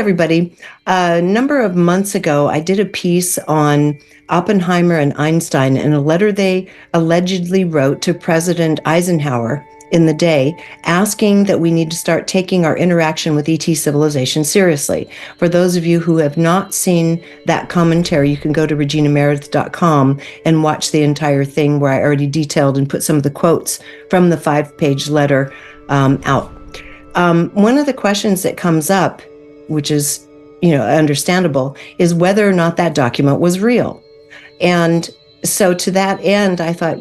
everybody. A number of months ago, I did a piece on Oppenheimer and Einstein in a letter they allegedly wrote to President Eisenhower in the day, asking that we need to start taking our interaction with ET civilization seriously. For those of you who have not seen that commentary, you can go to reginameredith.com and watch the entire thing where I already detailed and put some of the quotes from the 5-page letter out. One of the questions that comes up, which is, understandable, is whether or not that document was real. And so to that end, I thought,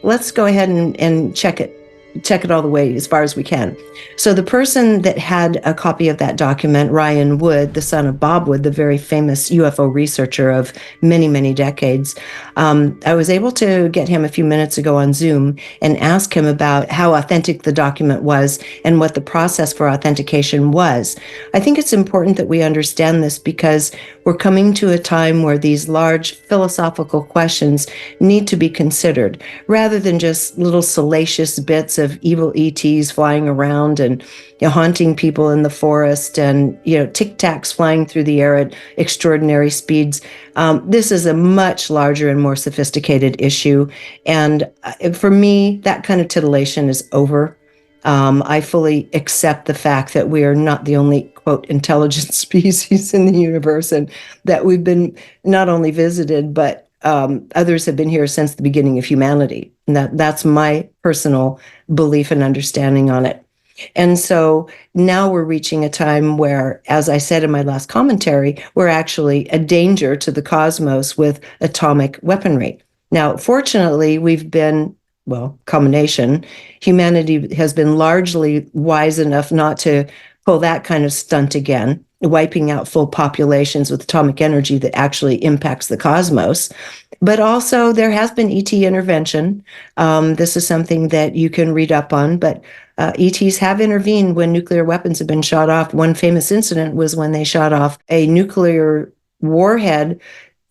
let's go ahead and check it all the way as far as we can. So the person that had a copy of that document, Ryan Wood, the son of Bob Wood, the very famous UFO researcher of many, many decades, I was able to get him a few minutes ago on Zoom and ask him about how authentic the document was and what the process for authentication was. I think it's important that we understand this because we're coming to a time where these large philosophical questions need to be considered rather than just little salacious bits of evil ETs flying around and haunting people in the forest and tic tacs flying through the air at extraordinary speeds. This is a much larger and more sophisticated issue, and for me, that kind of titillation is over. I fully accept the fact that we are not the only, quote, intelligent species in the universe, and that we've been not only visited, but others have been here since the beginning of humanity. And that's my personal belief and understanding on it. And so now we're reaching a time where, as I said in my last commentary, we're actually a danger to the cosmos with atomic weaponry. Now, fortunately, we've been, combination, humanity has been largely wise enough not to pull that kind of stunt again, wiping out full populations with atomic energy that actually impacts the cosmos. But also there has been ET intervention. This is something that you can read up on, but ETs have intervened when nuclear weapons have been shot off. One famous incident was when they shot off a nuclear warhead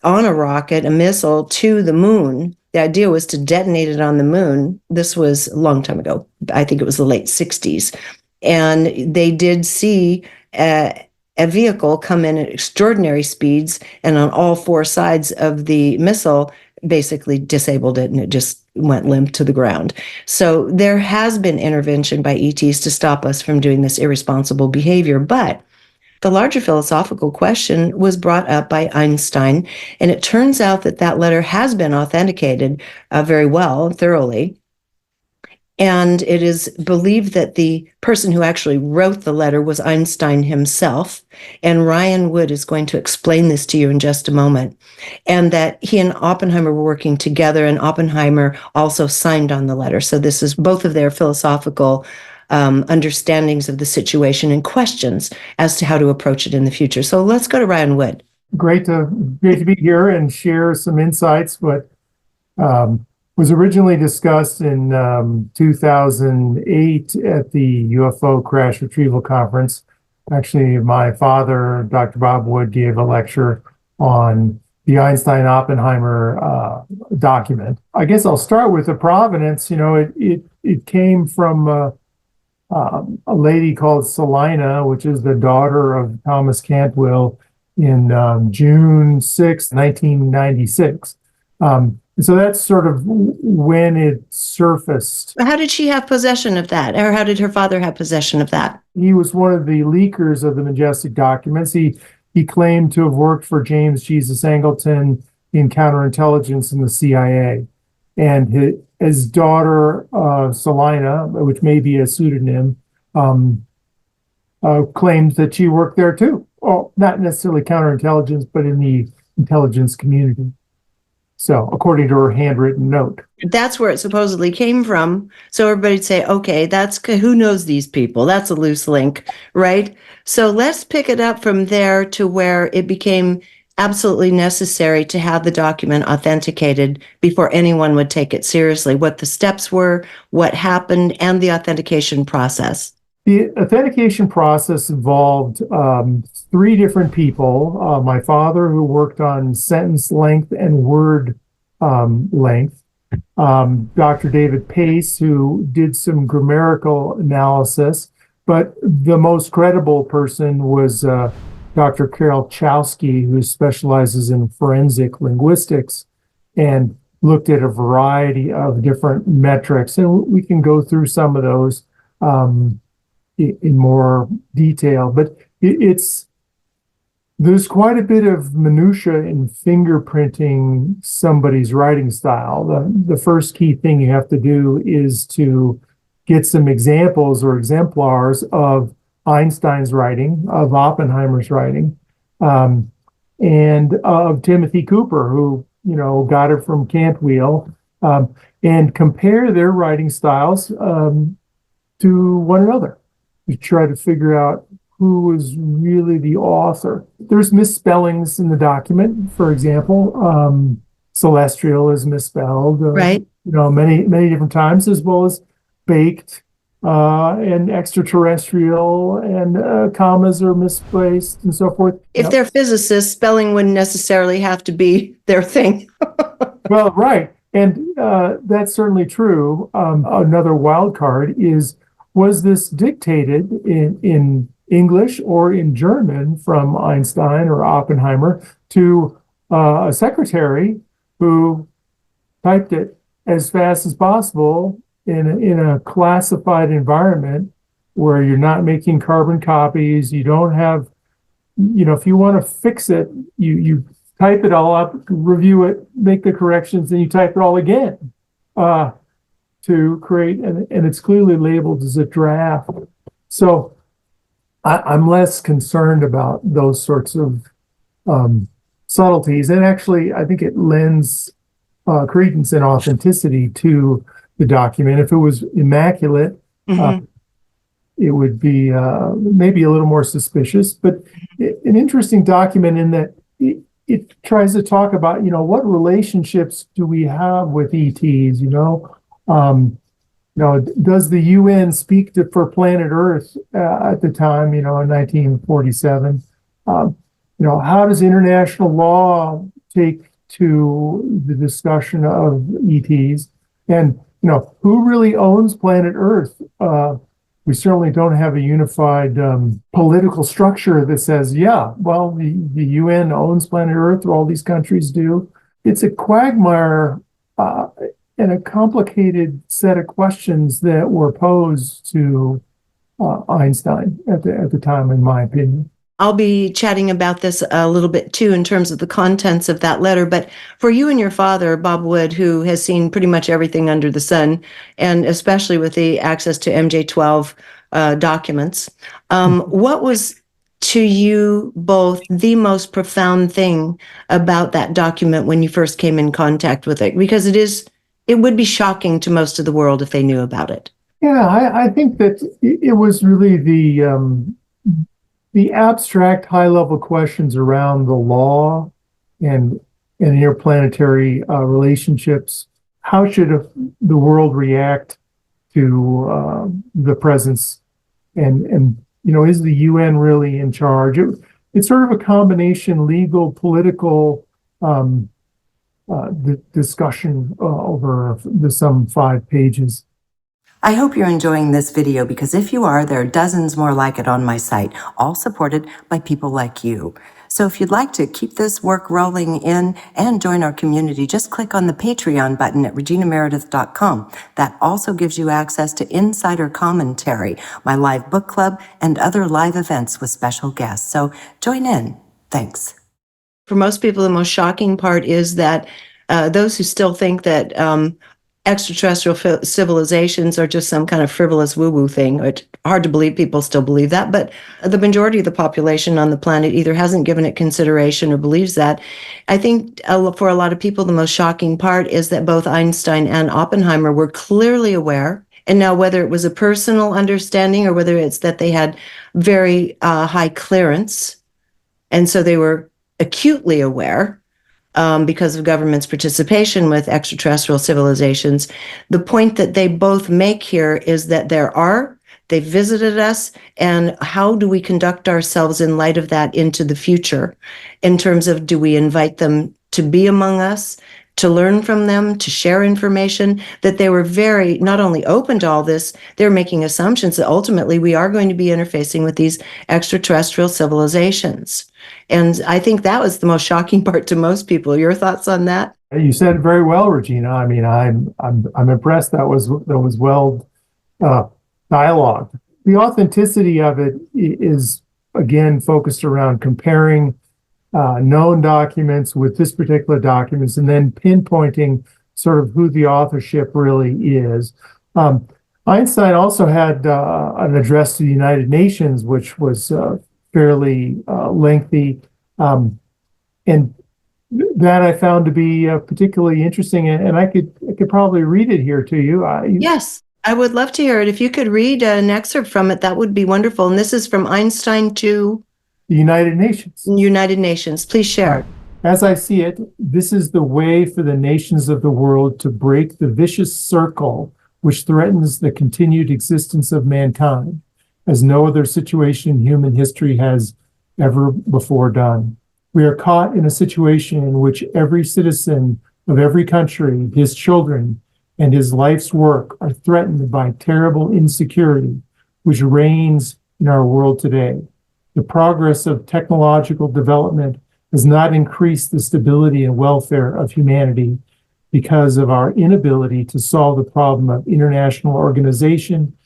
on a rocket, a missile, to the moon. The idea was to detonate it on the moon. This was a long time ago. I think it was the late 60s. And they did see a vehicle come in at extraordinary speeds, and on all four sides of the missile basically disabled it, and it just went limp to the ground. So there has been intervention by ETs to stop us from doing this irresponsible behavior. But the larger philosophical question was brought up by Einstein, and it turns out that that letter has been authenticated very well, thoroughly. And it is believed that the person who actually wrote the letter was Einstein himself. And Ryan Wood is going to explain this to you in just a moment. And that he and Oppenheimer were working together, and Oppenheimer also signed on the letter. So this is both of their philosophical understandings of the situation and questions as to how to approach it in the future. So let's go to Ryan Wood. Great to be here and share some insights. What was originally discussed in 2008 at the UFO Crash Retrieval Conference. Actually, my father, Dr. Bob Wood, gave a lecture on the Einstein-Oppenheimer document. I guess I'll start with the provenance. It came from a lady called Selina, which is the daughter of Thomas Cantwell, in June 6, 1996. So that's sort of when it surfaced. How did she have possession of that? Or how did her father have possession of that? He was one of the leakers of the Majestic documents. He claimed to have worked for James Jesus Angleton in counterintelligence in the CIA. And his daughter, Selina, which may be a pseudonym, claimed that she worked there too. Well, not necessarily counterintelligence, but in the intelligence community. So, according to her handwritten note. That's where it supposedly came from. So everybody'd say, okay, who knows these people? That's a loose link, right? So let's pick it up from there to where it became absolutely necessary to have the document authenticated before anyone would take it seriously, what the steps were, what happened, and the authentication process. The authentication process involved three different people. My father, who worked on sentence length and word length. Dr. David Pace, who did some grammatical analysis. But the most credible person was Dr. Carol Chowsky, who specializes in forensic linguistics, and looked at a variety of different metrics. And we can go through some of those in more detail, but there's quite a bit of minutia in fingerprinting somebody's writing style. The first key thing you have to do is to get some examples or exemplars of Einstein's writing, of Oppenheimer's writing, and of Timothy Cooper, who, got it from Cantwheel, and compare their writing styles to one another. You try to figure out who was really the author. There's misspellings in the document. For example, celestial is misspelled, Right. Many different times, as well as baked and extraterrestrial, and commas are misplaced and so forth. If they're physicists, spelling wouldn't necessarily have to be their thing. Well, right. And that's certainly true. Another wild card was this dictated in English or in German from Einstein or Oppenheimer to a secretary who typed it as fast as possible in a classified environment where you're not making carbon copies. You don't have, if you want to fix it, you type it all up, review it, make the corrections, and you type it all again to create, and it's clearly labeled as a draft. So I'm less concerned about those sorts of subtleties. And actually, I think it lends credence and authenticity to the document. If it was immaculate, it would be maybe a little more suspicious, but an interesting document in that it tries to talk about, what relationships do we have with ETs, does the UN speak for planet Earth at the time, in 1947? How does international law take to the discussion of ETs? And, who really owns planet Earth? We certainly don't have a unified political structure that says, yeah, well, the UN owns planet Earth, or all these countries do. It's a quagmire and a complicated set of questions that were posed to Einstein at the time, in my opinion. I'll be chatting about this a little bit too in terms of the contents of that letter. But for you and your father, Bob Wood, who has seen pretty much everything under the sun, and especially with the access to MJ12 documents, what was to you both the most profound thing about that document when you first came in contact with it? Because it would be shocking to most of the world if they knew about it. Yeah, I think that it was really the abstract high-level questions around the law and interplanetary relationships. How should the world react to the presence? And is the UN really in charge? It's sort of a combination legal, political discussion over some 5 pages. I hope you're enjoying this video, because if you are, there are dozens more like it on my site, all supported by people like you. So if you'd like to keep this work rolling in and join our community, just click on the Patreon button at reginameredith.com. That also gives you access to insider commentary, my live book club, and other live events with special guests. So join in. Thanks. For most people, the most shocking part is that those who still think that extraterrestrial civilizations are just some kind of frivolous woo-woo thing. It's hard to believe people still believe that, but the majority of the population on the planet either hasn't given it consideration or believes that. I think for a lot of people, the most shocking part is that both Einstein and Oppenheimer were clearly aware. And now, whether it was a personal understanding or whether it's that they had very high clearance, and so they were acutely aware, because of government's participation with extraterrestrial civilizations. The point that they both make here is that they visited us, and how do we conduct ourselves in light of that into the future, in terms of, do we invite them to be among us? to learn from them, to share information, that they were very, not only open to all this, they're making assumptions that ultimately we are going to be interfacing with these extraterrestrial civilizations. And I think that was the most shocking part to most people. Your thoughts on that? You said it very well, Regina. I mean, I'm impressed. That was well dialogued. The authenticity of it is again focused around comparing known documents with this particular documents, and then pinpointing sort of who the authorship really is. Einstein also had an address to the United Nations, which was fairly lengthy, and that I found to be particularly interesting. And I could probably read it here to you. Yes, I would love to hear it. If you could read an excerpt from it, that would be wonderful. And this is from Einstein to the United Nations. United Nations. Please share. As I see it, this is the way for the nations of the world to break the vicious circle which threatens the continued existence of mankind, as no other situation in human history has ever before done. We are caught in a situation in which every citizen of every country, his children, and his life's work are threatened by terrible insecurity, which reigns in our world today. The progress of technological development has not increased the stability and welfare of humanity because of our inability to solve the problem of international organization.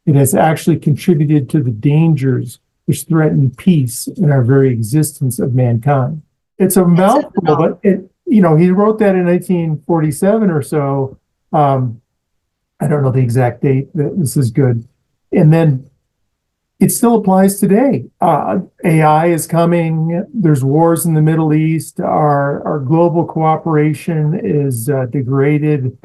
It has actually contributed to the dangers which threaten peace in our very existence of mankind. It's a mouthful, but he wrote that in 1947 or so. I don't know the exact date. This is good. And then it still applies today. AI is coming. There's wars in the Middle East. Our global cooperation is degraded,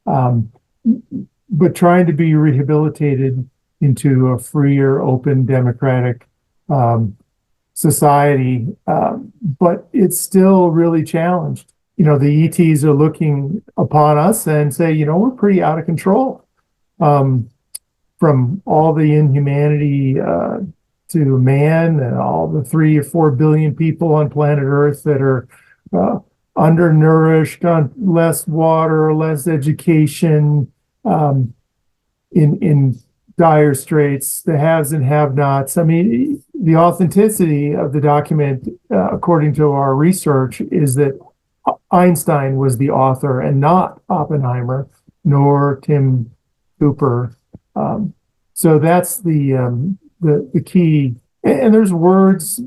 but trying to be rehabilitated into a freer, open, democratic society. But it's still really challenged. The ETs are looking upon us and say, we're pretty out of control. From all the inhumanity to man and all the 3 or 4 billion people on planet Earth that are undernourished, on less water, less education, in dire straits, the haves and have-nots. I mean, the authenticity of the document, according to our research, is that Einstein was the author and not Oppenheimer, nor Tim Cooper. So that's the key. And there's words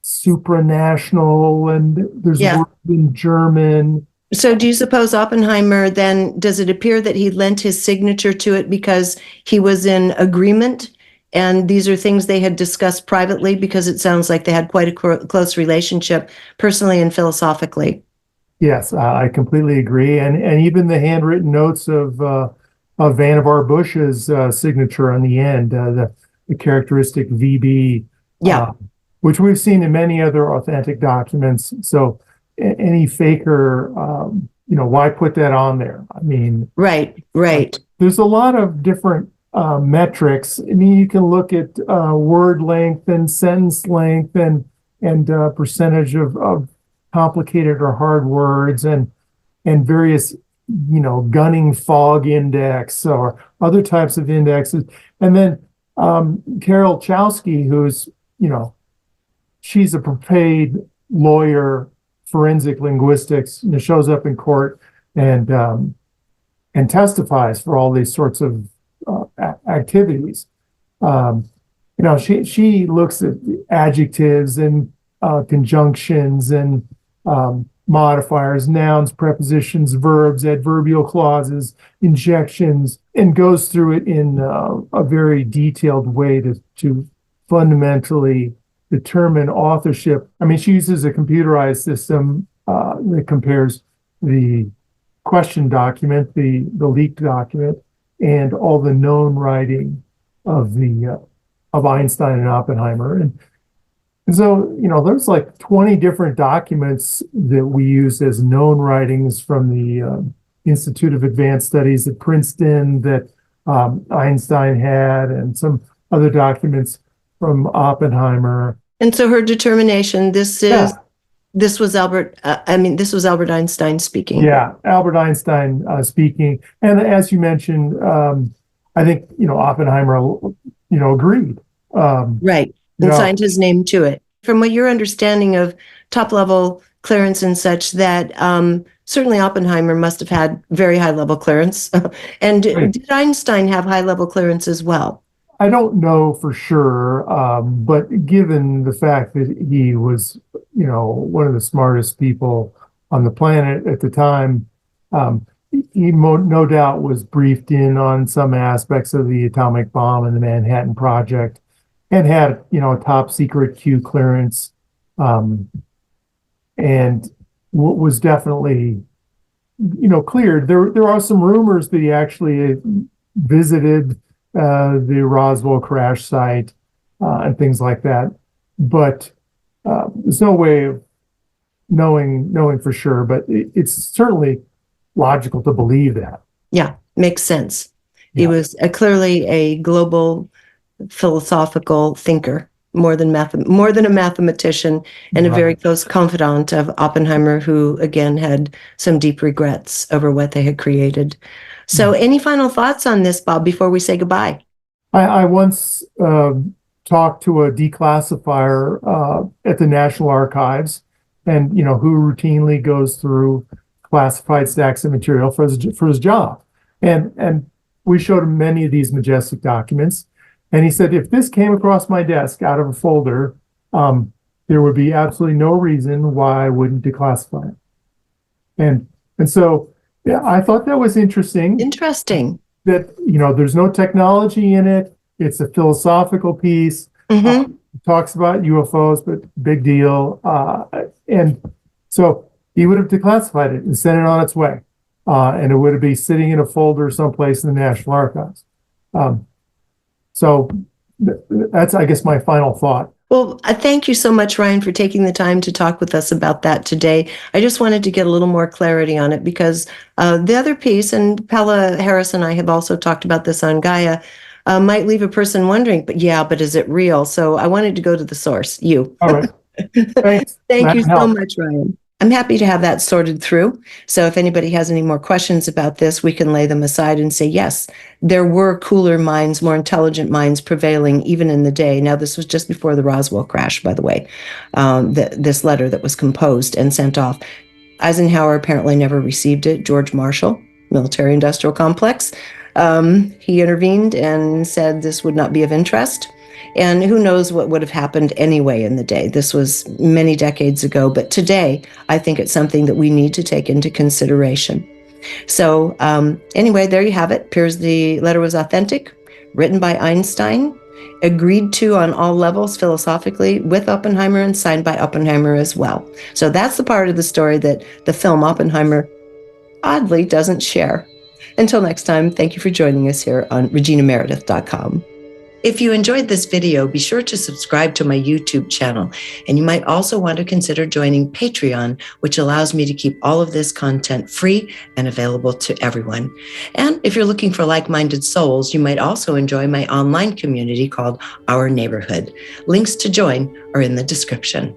supranational, and there's words in German. So do you suppose Oppenheimer then, does it appear that he lent his signature to it because he was in agreement? And these are things they had discussed privately, because it sounds like they had quite a close relationship personally and philosophically. Yes, I completely agree. And even the handwritten notes of Vannevar Bush's signature on the end, the characteristic VB, which we've seen in many other authentic documents. So any faker, why put that on there? I mean, right. There's a lot of different metrics. I mean, you can look at word length and sentence length and percentage of complicated or hard words and various gunning fog index or other types of indexes. And then Carol Chowsky, who's she's a paid lawyer, forensic linguistics, shows up in court and testifies for all these sorts of activities. She looks at adjectives and conjunctions and modifiers, nouns, prepositions, verbs, adverbial clauses, injections, and goes through it in a very detailed way to fundamentally determine authorship. I mean, she uses a computerized system that compares the question document, the leaked document, and all the known writing of Einstein and Oppenheimer. And so, there's like 20 different documents that we use as known writings from the Institute of Advanced Studies at Princeton that Einstein had, and some other documents from Oppenheimer. And so her determination, this is This was this was Albert Einstein speaking. Yeah, Albert Einstein speaking. And as you mentioned, I think, Oppenheimer, agreed. Right. You And know, signed his name to it. From what your understanding of top level clearance and such, that certainly Oppenheimer must have had very high level clearance. And Right. did Einstein have high level clearance as well? I don't know for sure, but given the fact that he was, one of the smartest people on the planet at the time, he no doubt was briefed in on some aspects of the atomic bomb and the Manhattan Project, and had, a top secret Q clearance, and was definitely, cleared. There are some rumors that he actually visited the Roswell crash site and things like that. But there's no way of knowing for sure. But it's certainly logical to believe that. Yeah, makes sense. He Yeah. was clearly a global philosophical thinker, more than a mathematician, and a Right. very close confidant of Oppenheimer, who again had some deep regrets over what they had created. So, any final thoughts on this, Bob, before we say goodbye? I once talked to a declassifier at the National Archives, and who routinely goes through classified stacks of material for his job, and we showed him many of these majestic documents, and he said, if this came across my desk out of a folder, there would be absolutely no reason why I wouldn't declassify it, and so yeah, I thought that was interesting. Interesting. That there's no technology in it. It's a philosophical piece. Mm-hmm. It talks about UFOs, but big deal. And so he would have declassified it and sent it on its way, and it would be sitting in a folder someplace in the National Archives. So that's, I guess, my final thought. Well, thank you so much, Ryan, for taking the time to talk with us about that today. I just wanted to get a little more clarity on it because the other piece, and Pella Harris and I have also talked about this on Gaia, might leave a person wondering, but is it real? So I wanted to go to the source, you. All right. Thanks. Thank Glad you to so help. much, Ryan. I'm happy to have that sorted through. So if anybody has any more questions about this, we can lay them aside and say, yes, there were cooler minds, more intelligent minds prevailing even in the day. Now, this was just before the Roswell crash, by the way, this letter that was composed and sent off. Eisenhower apparently never received it. George Marshall, military industrial complex, he intervened and said this would not be of interest. And who knows what would have happened anyway in the day. This was many decades ago, but today I think it's something that we need to take into consideration. So anyway, there you have it. Appears the letter was authentic, written by Einstein, agreed to on all levels philosophically with Oppenheimer, and signed by Oppenheimer as well. So that's the part of the story that the film Oppenheimer oddly doesn't share. Until next time, thank you for joining us here on reginameredith.com. If you enjoyed this video, be sure to subscribe to my YouTube channel, and you might also want to consider joining Patreon, which allows me to keep all of this content free and available to everyone. And if you're looking for like-minded souls, you might also enjoy my online community called Our Neighborhood. Links to join are in the description.